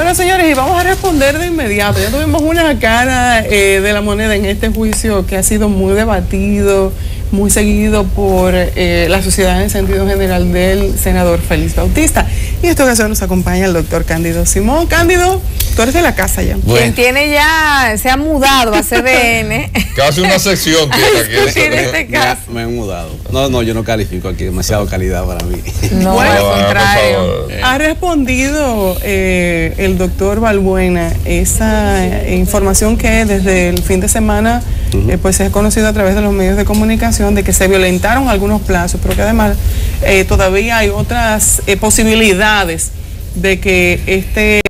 Bueno, señores, y vamos a responder de inmediato. Ya tuvimos una cara de la moneda en este juicio que ha sido muy debatido, muy seguido por la sociedad en sentido general del senador Félix Bautista. Y en esta ocasión nos acompaña el doctor Cándido Simón. Cándido, tú eres de la casa ya. Bueno. Quien tiene ya, se ha mudado a CDN. Casi una sección tiene aquí. En este caso. Me han mudado. No, yo no califico aquí, demasiado calidad para mí. No, Bueno, al contrario. Ha respondido el doctor Balbuena esa información que desde el fin de semana pues se ha conocido a través de los medios de comunicación de que se violentaron algunos plazos, pero que además todavía hay otras posibilidades de que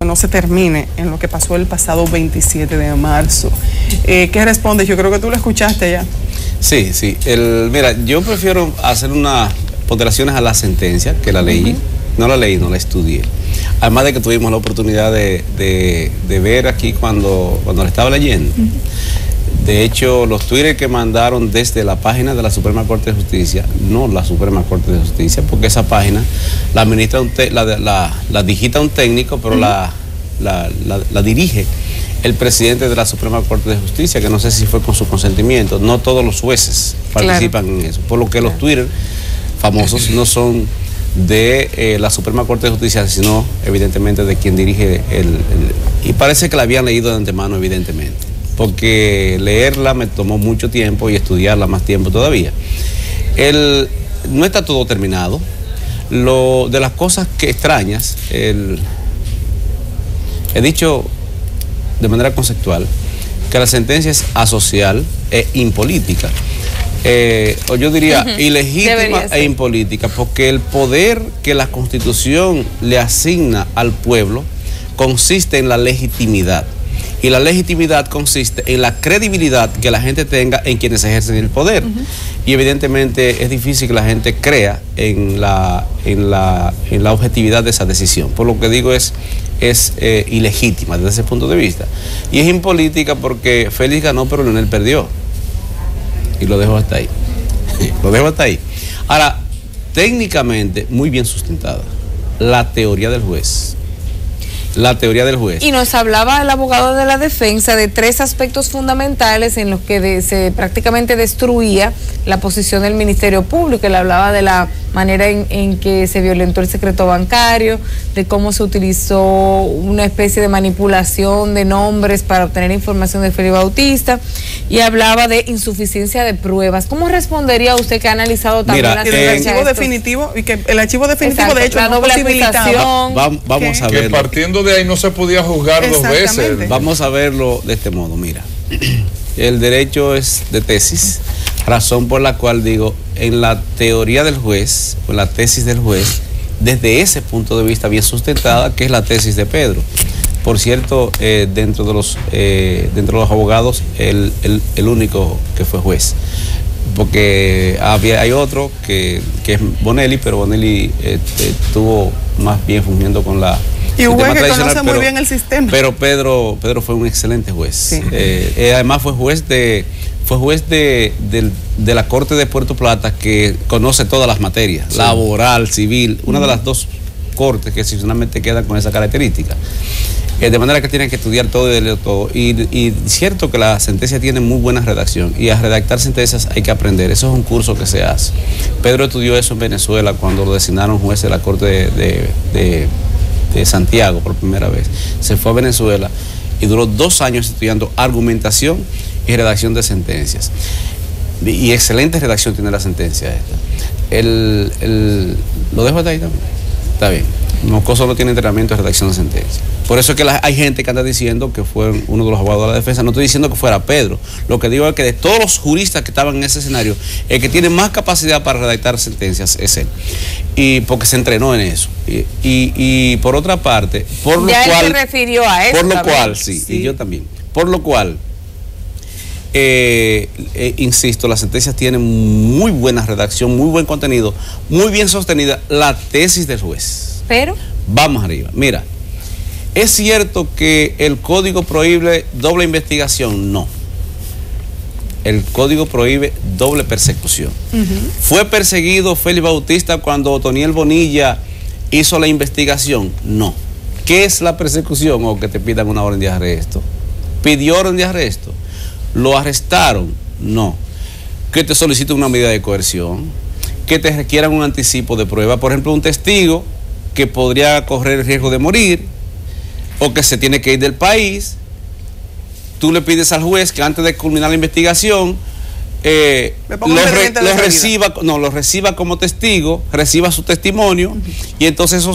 no se termine en lo que pasó el pasado 27 de marzo. ¿Qué respondes? Yo creo que tú lo escuchaste ya. Sí. Mira, yo prefiero hacer unas ponderaciones a la sentencia que la leí. No la leí, no la estudié. Además de que tuvimos la oportunidad de ver aquí cuando la estaba leyendo. De hecho, los tweets que mandaron desde la página de la Suprema Corte de Justicia, no la Suprema Corte de Justicia, porque esa página la administra la digita un técnico, pero la dirige el presidente de la Suprema Corte de Justicia, que no sé si fue con su consentimiento. No todos los jueces participan en eso, por lo que los Twitter famosos no son de la Suprema Corte de Justicia, sino evidentemente de quien dirige y parece que la habían leído de antemano, evidentemente, porque leerla me tomó mucho tiempo y estudiarla más tiempo todavía. No está todo terminado. De las cosas que extrañas, he dicho de manera conceptual que la sentencia es asocial e impolítica. O yo diría ilegítima e impolítica, porque el poder que la Constitución le asigna al pueblo consiste en la legitimidad. Y la legitimidad consiste en la credibilidad que la gente tenga en quienes ejercen el poder. Y evidentemente es difícil que la gente crea en la objetividad de esa decisión. Por lo que digo es ilegítima desde ese punto de vista. Y es impolítica porque Félix ganó, pero Leonel perdió. Y lo dejo hasta ahí. Lo dejo hasta ahí. Ahora, técnicamente muy bien sustentada la teoría del juez. La teoría del juez. Y nos hablaba el abogado de la defensa de tres aspectos fundamentales en los que se prácticamente destruía la posición del Ministerio Público. Él hablaba de la manera en que se violentó el secreto bancario, de cómo se utilizó una especie de manipulación de nombres para obtener información de Félix Bautista, y hablaba de insuficiencia de pruebas. ¿Cómo respondería usted, que ha analizado también la sentencia? El archivo definitivo, y que el archivo definitivo, exacto, de hecho, la no posibilitaba. Vamos a ver. Partiendo de ahí no se podía juzgar dos veces. Vamos a verlo de este modo. Mira, el derecho es de tesis, razón por la cual digo, en la teoría del juez, o en la tesis del juez, desde ese punto de vista bien sustentada, que es la tesis de Pedro. Por cierto, dentro de los abogados, el único que fue juez. Porque hay otro que es Bonelli, pero Bonelli estuvo más bien fungiendo con la... Y un juez que conoce muy bien el sistema. Pero Pedro fue un excelente juez. Sí. Además fue juez de la Corte de Puerto Plata, que conoce todas las materias, sí, laboral, civil, una de las dos cortes que excepcionalmente quedan con esa característica. De manera que tienen que estudiar todo y leer todo. Y cierto que la sentencia tiene muy buena redacción, y a redactar sentencias hay que aprender. Eso es un curso que se hace. Pedro estudió eso en Venezuela cuando lo designaron juez de la Corte de Santiago por primera vez. Se fue a Venezuela y duró 2 años estudiando argumentación y redacción de sentencias. Y excelente redacción tiene la sentencia esta. Lo dejo hasta ahí también. Está bien. Moscoso no tiene entrenamiento de redacción de sentencia. Por eso es que hay gente que anda diciendo que fue uno de los abogados de la defensa. No estoy diciendo que fuera Pedro. Lo que digo es que de todos los juristas que estaban en ese escenario, el que tiene más capacidad para redactar sentencias es él. Y porque se entrenó en eso. Y por otra parte, por lo ya cual... él se refirió a eso. Por lo cual, sí, y yo también. Por lo cual, insisto, las sentencias tienen muy buena redacción, muy buen contenido, muy bien sostenida la tesis del juez. Pero vamos arriba. Mira, ¿es cierto que el código prohíbe doble investigación? No. El código prohíbe doble persecución. ¿Fue perseguido Félix Bautista cuando Otoniel Bonilla hizo la investigación? No. ¿Qué es la persecución? O que te pidan una orden de arresto. ¿Pidió orden de arresto? ¿Lo arrestaron? No. Que te soliciten una medida de coerción, que te requieran un anticipo de prueba, por ejemplo, un testigo que podría correr el riesgo de morir o que se tiene que ir del país. Tú le pides al juez que antes de culminar la investigación lo reciba como testigo, reciba su testimonio, y entonces eso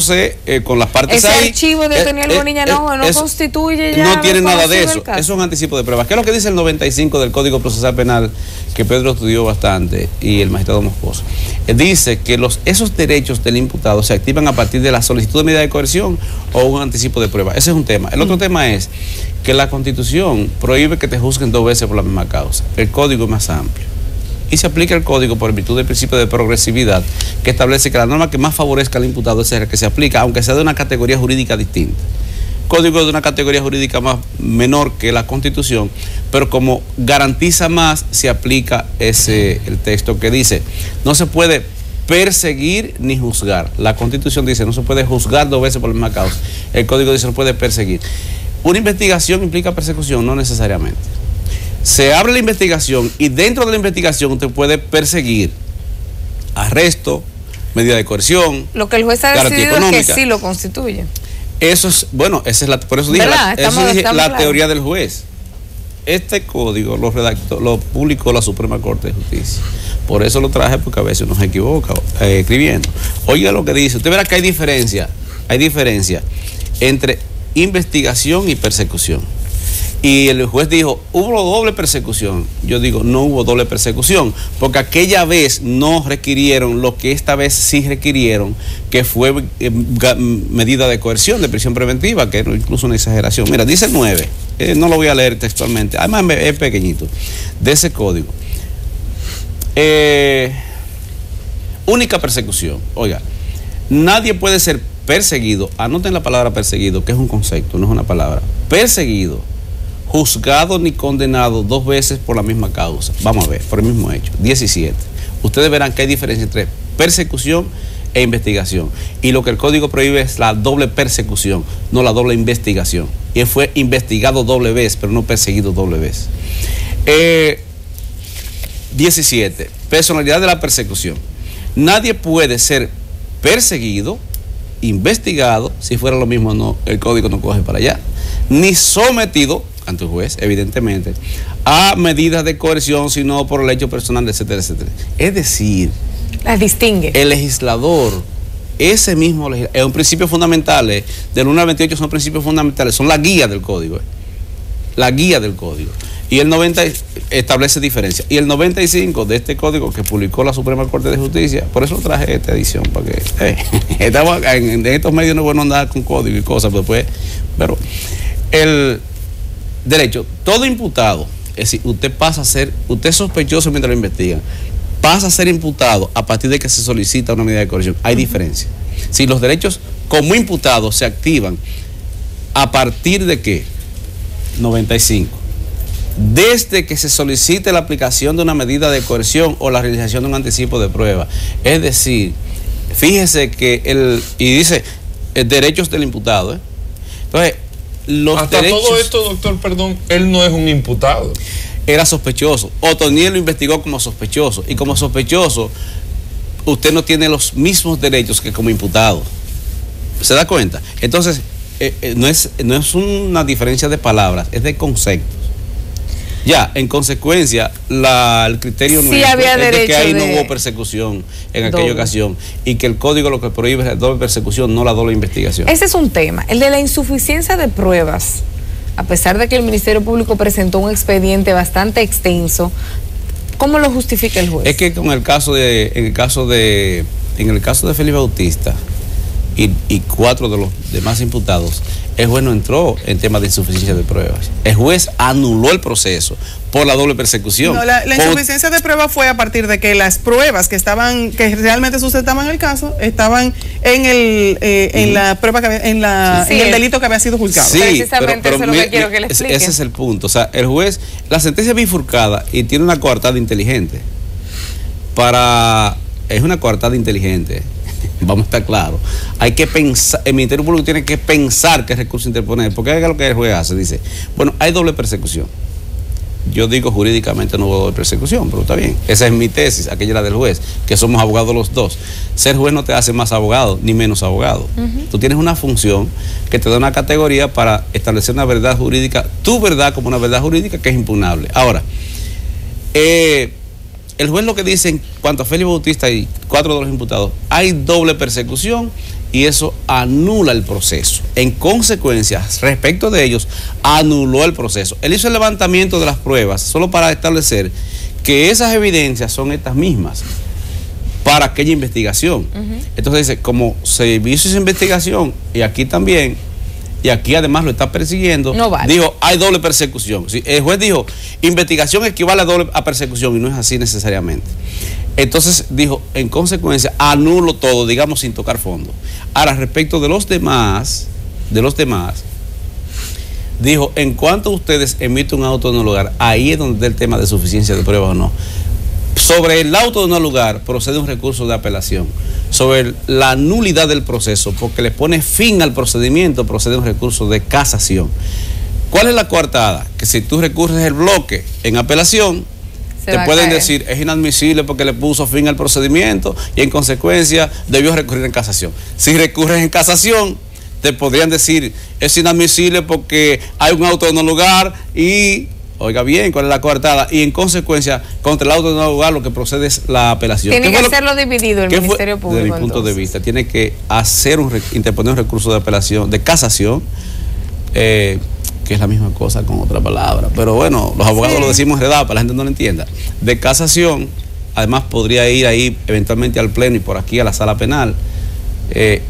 con las partes ese ahí. Archivo de Otoniel Bonilla no constituye ya. No tiene nada de eso. Eso es un anticipo de pruebas. ¿Qué es lo que dice el 95 del Código Procesal Penal, que Pedro estudió bastante, y el magistrado Moscoso? Dice que esos derechos del imputado se activan a partir de la solicitud de medida de coerción o un anticipo de prueba. Ese es un tema. El otro tema es que la Constitución prohíbe que te juzguen 2 veces por la misma causa. El Código es más amplio. Y se aplica el Código por virtud del principio de progresividad, que establece que la norma que más favorezca al imputado es la que se aplica, aunque sea de una categoría jurídica distinta. El Código es de una categoría jurídica menor que la Constitución, pero como garantiza más, se aplica el texto que dice: no se puede perseguir ni juzgar. La Constitución dice: no se puede juzgar 2 veces por la misma causa. El Código dice: no puede perseguir. ¿Una investigación implica persecución? No necesariamente. Se abre la investigación y dentro de la investigación usted puede perseguir, arresto, medida de coerción. Lo que el juez ha decidido es que sí lo constituye. Eso es, bueno, por eso dije la teoría del juez. Este código lo publicó la Suprema Corte de Justicia. Por eso lo traje, porque a veces uno se equivoca escribiendo. Oiga lo que dice. Usted verá que hay diferencia entre investigación y persecución. Y el juez dijo: hubo doble persecución. Yo digo: no hubo doble persecución, porque aquella vez no requirieron lo que esta vez sí requirieron, que fue medida de coerción, de prisión preventiva, que era incluso una exageración. Mira, dice el 9, no lo voy a leer textualmente, además es pequeñito, de ese código. Única persecución. Oiga, nadie puede ser perseguido, anoten la palabra perseguido, que es un concepto, no es una palabra. Perseguido, juzgado ni condenado 2 veces por la misma causa. Vamos a ver, por el mismo hecho. 17. Ustedes verán que hay diferencia entre persecución e investigación. Y lo que el código prohíbe es la doble persecución, no la doble investigación. Y él fue investigado 2 veces, pero no perseguido 2 veces. 17. Personalidad de la persecución. Nadie puede ser perseguido, investigado, si fuera lo mismo, no, el código no coge para allá, ni sometido ante el juez, evidentemente, a medidas de coerción, sino por el hecho personal, etcétera, etcétera. Es decir, las distingue. El legislador, ese mismo legislador, es un principio fundamental, del 1 al 28 son principios fundamentales, son la guía del código, la guía del código. Y el 90 establece diferencia. Y el 95 de este código que publicó la Suprema Corte de Justicia, por eso traje esta edición, para que estamos en estos medios, no es bueno andar con código y cosas, pero el derecho, todo imputado, es decir, usted es sospechoso mientras lo investigan, pasa a ser imputado a partir de que se solicita una medida de coerción. Hay diferencia. Si los derechos como imputado se activan a partir de qué? 95. Desde que se solicite la aplicación de una medida de coerción o la realización de un anticipo de prueba. Es decir, fíjese que dice derechos del imputado. Entonces, hasta todo esto, doctor, perdón, él no es un imputado. Era sospechoso. Otoniel lo investigó como sospechoso. Y como sospechoso, usted no tiene los mismos derechos que como imputado. ¿Se da cuenta? Entonces, no es una diferencia de palabras, es de conceptos. Ya, en consecuencia, el criterio sí nuestro es de que ahí no hubo persecución en aquella ocasión, y que el código lo que prohíbe es la doble persecución, no la doble investigación. Ese es un tema, el de la insuficiencia de pruebas. A pesar de que el Ministerio Público presentó un expediente bastante extenso, ¿cómo lo justifica el juez? Es que en el caso de Félix Bautista y 4 de los demás imputados, el juez no entró en temas de insuficiencia de pruebas. El juez anuló el proceso por la doble persecución. No, la insuficiencia de pruebas fue a partir de que las pruebas que realmente sustentaban el caso estaban en la prueba en el delito que había sido juzgado. Sí, precisamente eso es lo que quiero que le explique. Ese es el punto. O sea, el juez, la sentencia es bifurcada y tiene una coartada inteligente. Es una coartada inteligente. vamos a estar claros, hay que pensar, el Ministerio Público tiene que pensar qué recurso interponer, porque es lo que el juez hace, dice, bueno, hay doble persecución. Yo digo jurídicamente no hubo doble persecución, pero está bien. Esa es mi tesis, aquella era del juez, que somos abogados los dos. Ser juez no te hace más abogado ni menos abogado. Tú tienes una función que te da una categoría para establecer una verdad jurídica, tu verdad como una verdad jurídica que es impugnable. Ahora, el juez lo que dice en cuanto a Félix Bautista y 4 de los imputados, hay doble persecución y eso anula el proceso. En consecuencia, respecto de ellos, anuló el proceso. Él hizo el levantamiento de las pruebas solo para establecer que esas evidencias son estas mismas para aquella investigación. Entonces dice, como se hizo esa investigación y aquí también, y aquí además lo está persiguiendo, no vale. Dijo, hay doble persecución. El juez dijo, investigación equivale a persecución y no es así necesariamente. Entonces dijo, en consecuencia, anulo todo, digamos, sin tocar fondo. Ahora, respecto de los demás, dijo, en cuanto ustedes emiten un auto de no lugar, ahí es donde está el tema de suficiencia de pruebas o no. Sobre el auto de no lugar procede un recurso de apelación. Sobre la nulidad del proceso, porque le pone fin al procedimiento, procede un recurso de casación. ¿Cuál es la coartada? Que si tú recurres el bloque en apelación, te pueden decir, es inadmisible porque le puso fin al procedimiento y en consecuencia debió recurrir en casación. Si recurres en casación, te podrían decir, es inadmisible porque hay un auto de no lugar y, oiga bien, ¿cuál es la coartada? Y en consecuencia, contra el auto de no lugar lo que procede es la apelación. Tiene que hacerlo dividido el Ministerio Público. Desde mi punto de vista, tiene que interponer un recurso de apelación, de casación, que es la misma cosa con otra palabra, pero bueno, los abogados lo decimos enredado para la gente no lo entienda, de casación, además podría ir ahí eventualmente al pleno y por aquí a la sala penal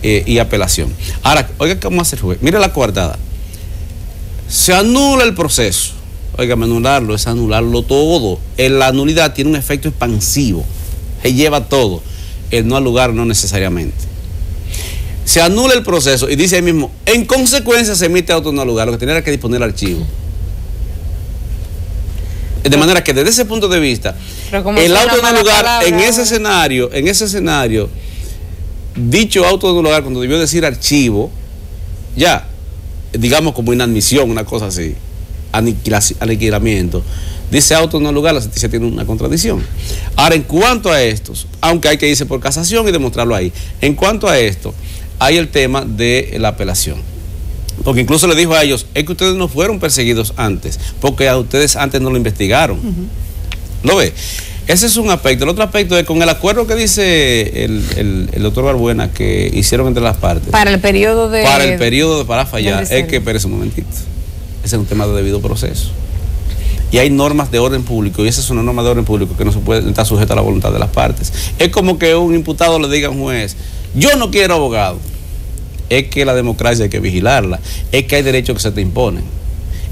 y apelación. Ahora, oiga, ¿cómo hace el juez? Mire la coartada, se anula el proceso, oiga, anularlo es anularlo todo, la nulidad tiene un efecto expansivo, se lleva todo, el no al lugar no necesariamente. Se anula el proceso y dice ahí mismo, en consecuencia se emite auto no al lugar, lo que tenía que disponer el archivo. De manera que desde ese punto de vista, el auto no al lugar, en ese escenario, dicho auto no al lugar, cuando debió decir archivo, ya, digamos como inadmisión, una cosa así, aniquilamiento, dice auto no al lugar, la sentencia tiene una contradicción. Ahora, en cuanto a estos, aunque hay que irse por casación y demostrarlo ahí, en cuanto a esto, hay el tema de la apelación. Porque incluso le dijo a ellos, es que ustedes no fueron perseguidos antes, porque a ustedes antes no lo investigaron. ¿Lo ve? Ese es un aspecto. El otro aspecto es con el acuerdo que dice el doctor Balbuena que hicieron entre las partes. Para el periodo de... Para fallar, es que, espérese un momentito, ese es un tema de debido proceso. Y hay normas de orden público, y esa es una norma de orden público que no se puede estar sujeta a la voluntad de las partes. Es como que un imputado le diga a un juez, yo no quiero abogado. Es que la democracia hay que vigilarla, es que hay derechos que se te imponen.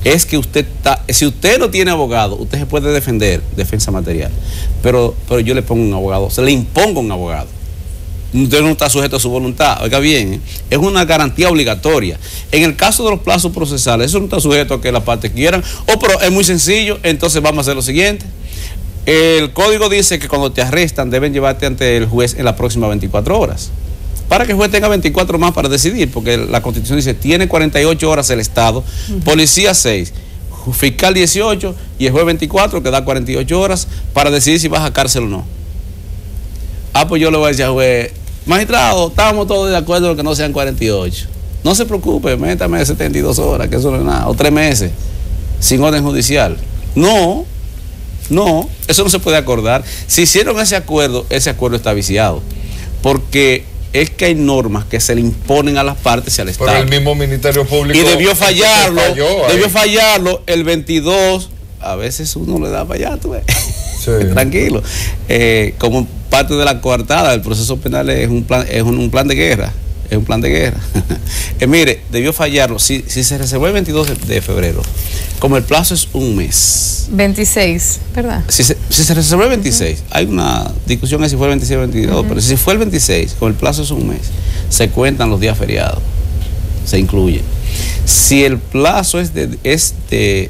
Es que si usted no tiene abogado, usted se puede defender, defensa material, pero yo le pongo un abogado, se le impongo un abogado. Usted no está sujeto a su voluntad, oiga bien, es una garantía obligatoria. En el caso de los plazos procesales, eso no está sujeto a que las partes quieran, pero es muy sencillo, entonces vamos a hacer lo siguiente. El código dice que cuando te arrestan deben llevarte ante el juez en las próximas 24 horas. Para que el juez tenga 24 más para decidir, porque la Constitución dice, tiene 48 horas el Estado, policía 6, fiscal 18 y el juez 24, que da 48 horas para decidir si vas a cárcel o no. Pues yo le voy a decir al juez, magistrado, estamos todos de acuerdo en que no sean 48. No se preocupe, métame 72 horas, que eso no es nada, o 3 meses, sin orden judicial. No, eso no se puede acordar. Si hicieron ese acuerdo está viciado, porque es que hay normas que se le imponen a las partes y al Estado. Pero el mismo Ministerio Público... Y debió fallarlo el 22, a veces uno le da para allá, tú ves. Sí. Tranquilo. Como parte de la coartada del proceso penal es un plan de guerra. Es un plan de guerra. Mire, debió fallarlo. Si se reservó el 22 de febrero, como el plazo es un mes. 26, ¿verdad? Si se reservó el 26, hay una discusión de si fue el 26 o el 22, pero si fue el 26, como el plazo es un mes, se cuentan los días feriados, se incluyen. Si el plazo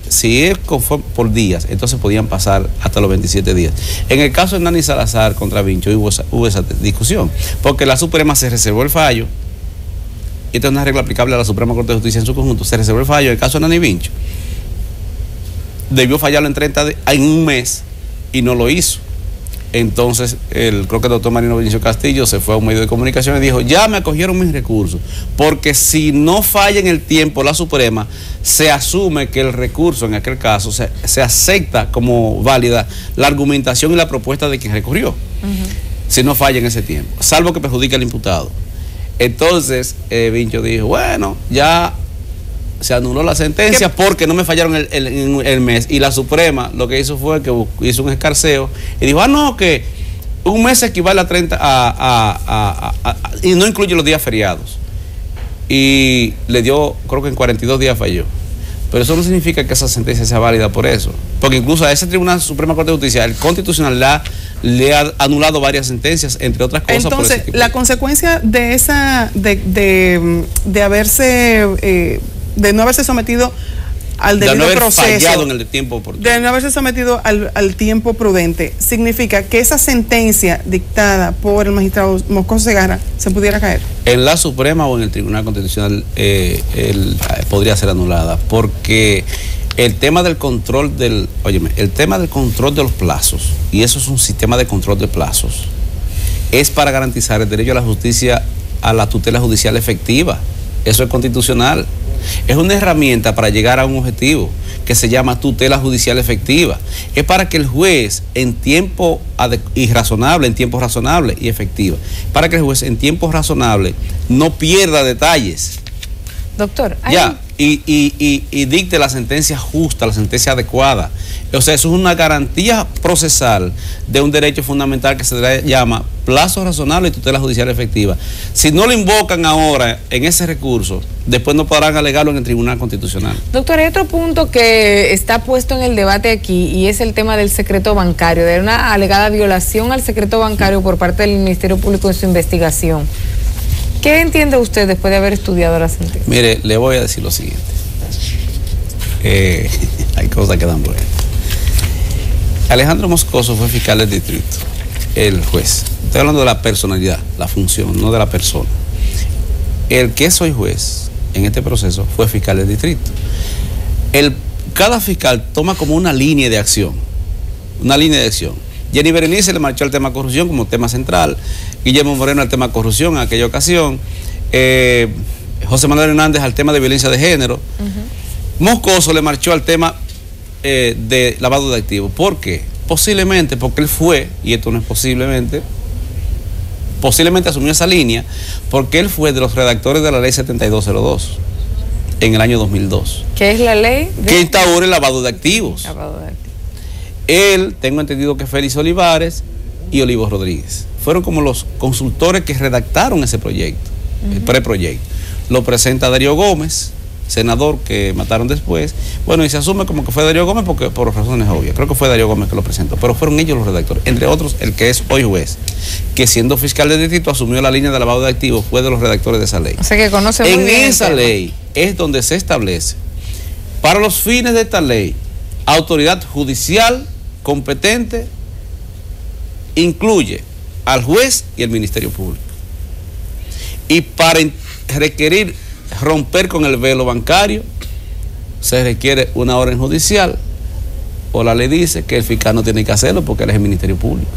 si es conforme por días, entonces podían pasar hasta los 27 días. En el caso de Nani Salazar contra Vincho hubo esa discusión, porque la Suprema se reservó el fallo, y esta es una regla aplicable a la Suprema Corte de Justicia en su conjunto, se reservó el fallo. En el caso de Nani Vincho, debió fallarlo en un mes y no lo hizo. Entonces, creo que el doctor Marino Vinicio Castillo se fue a un medio de comunicación y dijo, ya me acogieron mis recursos, porque si no falla en el tiempo la Suprema, se asume que el recurso, en aquel caso, se acepta como válida la argumentación y la propuesta de quien recurrió, si no falla en ese tiempo, salvo que perjudique al imputado. Entonces, Vincho dijo, bueno, ya se anuló la sentencia porque no me fallaron el mes, y la Suprema lo que hizo fue que hizo un escarceo y dijo, no, que un mes equivale a 30 y no incluye los días feriados, y le dio, creo que en 42 días falló. Pero eso no significa que esa sentencia sea válida por eso, porque incluso a ese Tribunal Suprema Corte de Justicia, el Constitucional le ha anulado varias sentencias, entre otras cosas. Entonces, por la consecuencia de esa de haberse de no haberse sometido al debido proceso, en el tiempo de no haberse sometido al tiempo prudente, significa que esa sentencia dictada por el magistrado Moscoso Segarra se pudiera caer. En la Suprema o en el Tribunal Constitucional podría ser anulada, porque el tema del control el tema del control de los plazos, y eso es un sistema de control de plazos, es para garantizar el derecho a la justicia, a la tutela judicial efectiva. Eso es constitucional. Es una herramienta para llegar a un objetivo que se llama tutela judicial efectiva. Es para que el juez en tiempo razonable y efectivo, para que el juez en tiempo razonable no pierda detalles. Doctor, y dicte la sentencia justa, la sentencia adecuada. O sea, eso es una garantía procesal de un derecho fundamental que se llama plazo razonable y tutela judicial efectiva. Si no lo invocan ahora en ese recurso, después no podrán alegarlo en el Tribunal Constitucional. Doctor, hay otro punto que está puesto en el debate aquí, y es el tema del secreto bancario, de una alegada violación al secreto bancario por parte del Ministerio Público en su investigación. ¿Qué entiende usted después de haber estudiado la sentencia? Mire, le voy a decir lo siguiente. Hay cosas que dan vuelta. Alejandro Moscoso fue fiscal del distrito, el juez. Estoy hablando de la personalidad, la función, no de la persona. El que soy juez en este proceso fue fiscal del distrito. Cada fiscal toma como una línea de acción. Jenny Berenice le marchó al tema corrupción como tema central, Guillermo Moreno al tema corrupción en aquella ocasión, José Manuel Hernández al tema de violencia de género. Moscoso le marchó al tema de lavado de activos. ¿Por qué? Posiblemente porque él fue, y esto no es posiblemente asumió esa línea, porque él fue de los redactores de la ley 7202 en el año 2002. ¿Qué es la ley? Que instaura el lavado de activos. Él, tengo entendido que Félix Olivares y Olivos Rodríguez fueron como los consultores que redactaron ese proyecto, el preproyecto. Lo presenta Darío Gómez, senador que mataron después. Bueno, y se asume como que fue Darío Gómez porque por razones obvias. Creo que fue Darío Gómez que lo presentó, pero fueron ellos los redactores. Entre otros, el que es hoy juez, que siendo fiscal de distrito asumió la línea de lavado de activos, fue de los redactores de esa ley. O sea que conoce muy bien. En esa ley es donde se establece, para los fines de esta ley, autoridad judicial competente incluye al juez y el Ministerio Público. Y para requerir romper con el velo bancario, se requiere una orden judicial, o la ley dice que el fiscal no tiene que hacerlo porque él es el Ministerio Público.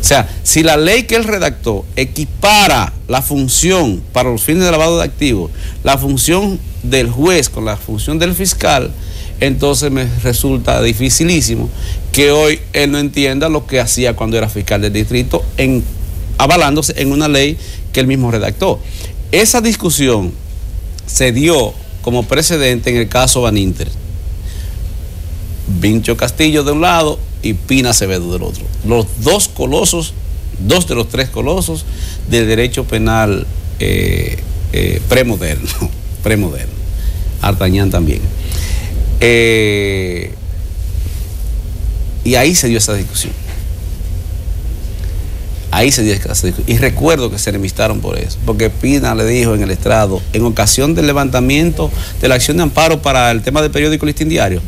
O sea, si la ley que él redactó equipara la función para los fines de lavado de activos, la función del juez con la función del fiscal, entonces me resulta dificilísimo que hoy él no entienda lo que hacía cuando era fiscal del distrito, avalándose en una ley que él mismo redactó. Esa discusión se dio como precedente en el caso Baninter. Vincho Castillo de un lado y Pina Acevedo del otro. Los dos de los tres colosos del derecho penal premoderno. Artañán también. Y ahí se dio esa discusión. Ahí se discutió. Y recuerdo que se enemistaron por eso, porque Pina le dijo en el estrado, en ocasión del levantamiento de la acción de amparo para el tema del periódico Listín Diario,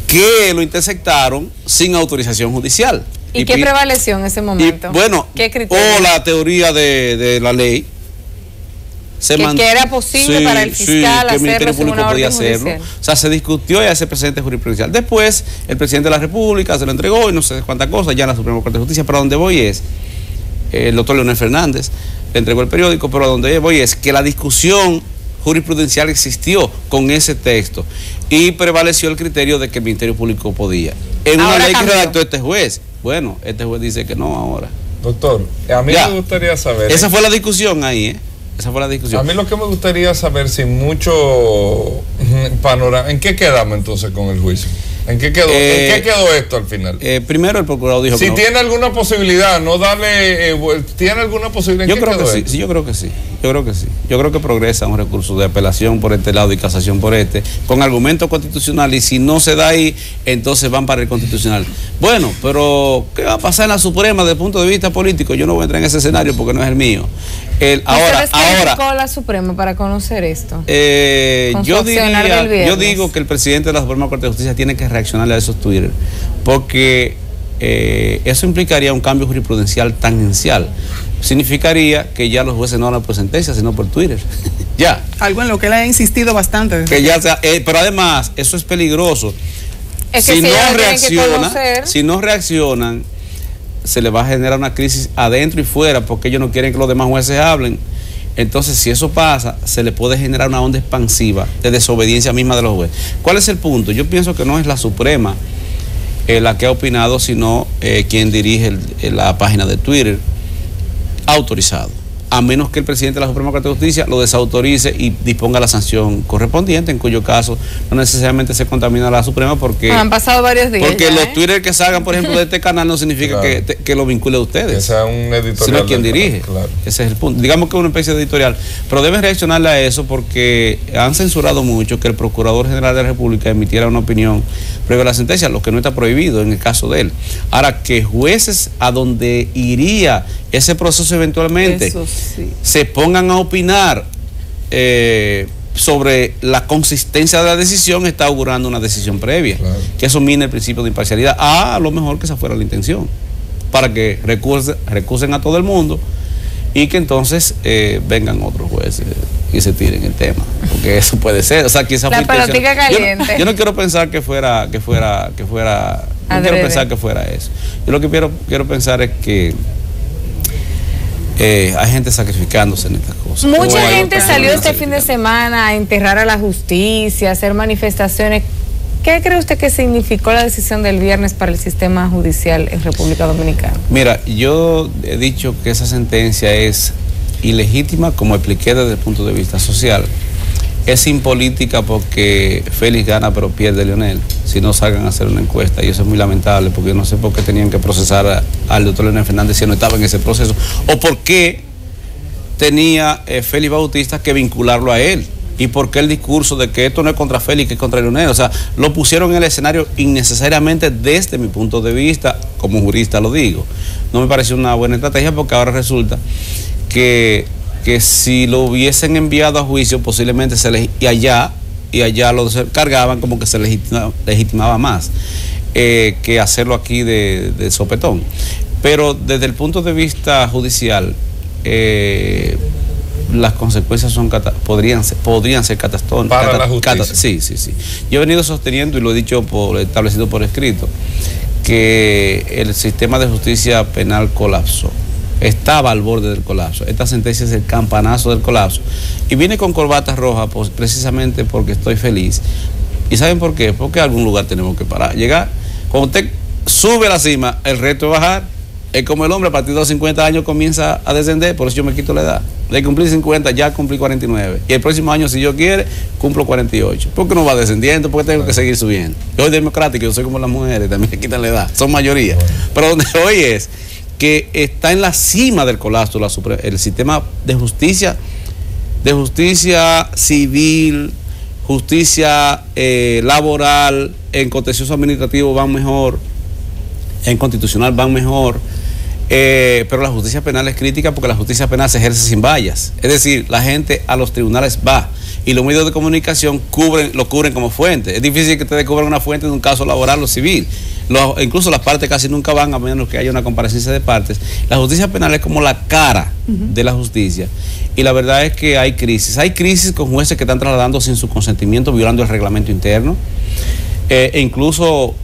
que lo interceptaron sin autorización judicial. ¿Y qué prevaleció en ese momento? Y, bueno, ¿qué criterio? O la teoría de la ley. Que era posible para el fiscal que el Ministerio hacerlo Público podía hacerlo. O sea, se discutió y hace precedente jurisprudencial. Después, el presidente de la República se lo entregó y no sé cuántas cosas, ya en la Suprema Corte de Justicia. Pero a donde voy es, el doctor Leonel Fernández le entregó el periódico, pero a donde voy es que la discusión jurisprudencial existió con ese texto y prevaleció el criterio de que el Ministerio Público podía. En una ley que redactó este juez. Bueno, este juez dice que no ahora. Doctor, a mí me gustaría saber... Esa fue la discusión ahí, Esa fue la discusión. A mí lo que me gustaría saber, sin mucho panorama, ¿en qué quedamos entonces con el juicio? ¿En qué quedó esto al final? Primero el procurador dijo que no. Tiene alguna posibilidad, no darle... ¿tiene alguna posibilidad? Yo creo que sí, sí, yo creo que sí. Yo creo que sí. Yo creo que progresa un recurso de apelación por este lado y casación por este, con argumento constitucional, y si no se da ahí, entonces van para el constitucional. Bueno, pero ¿qué va a pasar en la Suprema desde el punto de vista político? Yo no voy a entrar en ese escenario porque no es el mío. Ahora la Suprema para conocer esto. Yo digo que el presidente de la Suprema Corte de Justicia tiene que reaccionarle a esos Twitter, porque eso implicaría un cambio jurisprudencial tangencial. Significaría que ya los jueces no hablan por sentencia, sino por Twitter. Ya. Algo en lo que él ha insistido bastante. Que ya sea, pero además, eso es peligroso. Es que si no reaccionan, se le va a generar una crisis adentro y fuera, porque ellos no quieren que los demás jueces hablen. Entonces, si eso pasa, se le puede generar una onda expansiva de desobediencia misma de los jueces. ¿Cuál es el punto? Yo pienso que no es la Suprema la que ha opinado, sino quien dirige la página de Twitter autorizado, a menos que el presidente de la Suprema Corte de Justicia lo desautorice y disponga la sanción correspondiente, en cuyo caso no necesariamente se contamina la Suprema, porque han pasado varios días. Porque los Twitter que salgan, por ejemplo, de este canal no significa que lo vincule a ustedes. Que sea un editorial. Sino quien dirige. Claro. Ese es el punto. Digamos que es una especie de editorial. Pero deben reaccionarle a eso, porque han censurado mucho que el Procurador General de la República emitiera una opinión previa a la sentencia, lo que no está prohibido en el caso de él. Ahora, que jueces a donde iría ese proceso eventualmente se pongan a opinar sobre la consistencia de la decisión, está augurando una decisión previa, que eso mina el principio de imparcialidad. A lo mejor que esa fuera la intención, para que recusen a todo el mundo y que entonces vengan otros jueces y se tiren el tema, porque eso puede ser. O sea, quizás la pelotica caliente. Yo no quiero pensar que fuera no quiero pensar que fuera eso. Yo lo que quiero pensar es que hay gente sacrificándose en estas cosas. Mucha gente salió este fin de semana a enterrar a la justicia, a hacer manifestaciones. ¿Qué cree usted que significó la decisión del viernes para el sistema judicial en República Dominicana? Mira, yo he dicho que esa sentencia es ilegítima, como expliqué desde el punto de vista social. Es impolítica porque Félix gana pero pierde Leonel, si no salgan a hacer una encuesta, y eso es muy lamentable, porque yo no sé por qué tenían que procesar al doctor Leonel Fernández si no estaba en ese proceso, o por qué tenía Félix Bautista que vincularlo a él, y por qué el discurso de que esto no es contra Félix, que es contra Leonel. O sea, lo pusieron en el escenario innecesariamente desde mi punto de vista, como jurista lo digo. No me pareció una buena estrategia, porque ahora resulta que si lo hubiesen enviado a juicio, posiblemente y allá lo cargaban, como que se legitimaba más que hacerlo aquí de sopetón. Pero desde el punto de vista judicial, las consecuencias podrían ser catastróficas. Para la justicia. Sí. Yo he venido sosteniendo, y lo he dicho establecido por escrito, que el sistema de justicia penal colapsó. Estaba al borde del colapso. Esta sentencia es el campanazo del colapso. Y vine con corbata roja precisamente porque estoy feliz. ¿Y saben por qué? Porque a algún lugar tenemos que parar. Llegar. Cuando usted sube a la cima, el reto es bajar. Es como el hombre, a partir de los 50 años comienza a descender. Por eso yo me quito la edad. De cumplir 50 ya cumplí 49. Y el próximo año, si yo quiere, cumplo 48. ¿Por qué no va descendiendo? Porque tengo que seguir subiendo. Yo soy democrático, yo soy como las mujeres, también le quitan la edad. Son mayoría. Pero donde hoy es que está en la cima del colapso el sistema de justicia civil, justicia laboral, en contencioso administrativo van mejor, en constitucional van mejor, Pero la justicia penal es crítica porque la justicia penal se ejerce sin vallas. Es decir, la gente a los tribunales va y los medios de comunicación lo cubren como fuente. Es difícil que te descubran una fuente de un caso laboral o civil. Incluso las partes casi nunca van, a menos que haya una comparecencia de partes. La justicia penal es como la cara de la justicia. Y la verdad es que hay crisis. Hay crisis con jueces que están trasladando sin su consentimiento, violando el reglamento interno. E incluso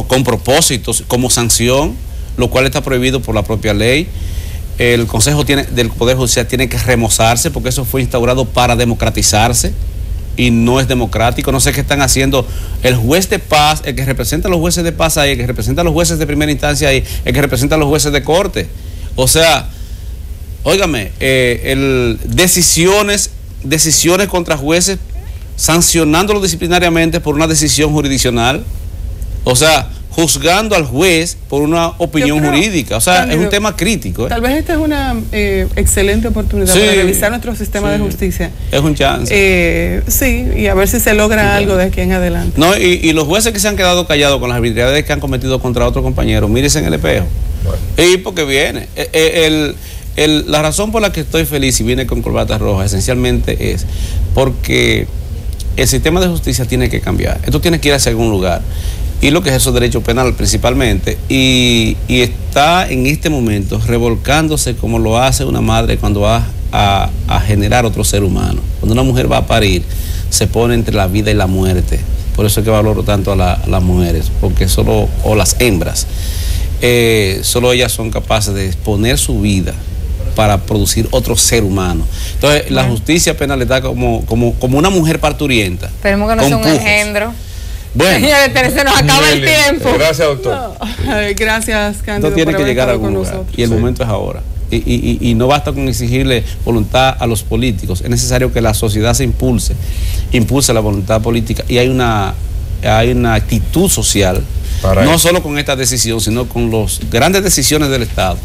con propósitos, como sanción, lo cual está prohibido por la propia ley. El Consejo del Poder Judicial tiene que remozarse porque eso fue instaurado para democratizarse y no es democrático. No sé qué están haciendo el juez de paz, el que representa a los jueces de paz ahí, el que representa a los jueces de primera instancia ahí, el que representa a los jueces de corte. O sea, óigame, decisiones contra jueces, sancionándolos disciplinariamente por una decisión jurisdiccional. O sea, juzgando al juez por una opinión jurídica. O sea, Cándido, es un tema crítico. Tal vez esta es una excelente oportunidad para revisar nuestro sistema de justicia. Es un chance. Sí, y a ver si se logra algo de aquí en adelante. No, y los jueces que se han quedado callados con las arbitrariedades que han cometido contra otro compañero, mírense en el espejo. Bueno. Y porque viene. La razón por la que estoy feliz y viene con corbata roja, esencialmente es porque el sistema de justicia tiene que cambiar. Esto tiene que ir hacia algún lugar. Y lo que es eso, derecho penal principalmente, y está en este momento revolcándose como lo hace una madre cuando va a generar otro ser humano. Cuando una mujer va a parir, se pone entre la vida y la muerte. Por eso es que valoro tanto a las mujeres, porque o las hembras, solo ellas son capaces de exponer su vida para producir otro ser humano. Entonces, la justicia penal está como una mujer parturienta. Esperemos que no sea un engendro. Bueno, se nos acaba el tiempo. Gracias, doctor. No. Gracias, Cándido. Esto tiene que llegar a algún lugar y el momento es ahora. Y no basta con exigirle voluntad a los políticos. Es necesario que la sociedad se impulse la voluntad política. Y hay una actitud social, no solo con esta decisión, sino con las grandes decisiones del Estado.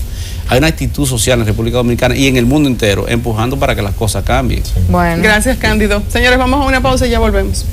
Hay una actitud social en República Dominicana y en el mundo entero, empujando para que las cosas cambien. Sí. Bueno. Gracias, Cándido. Señores, vamos a una pausa y ya volvemos.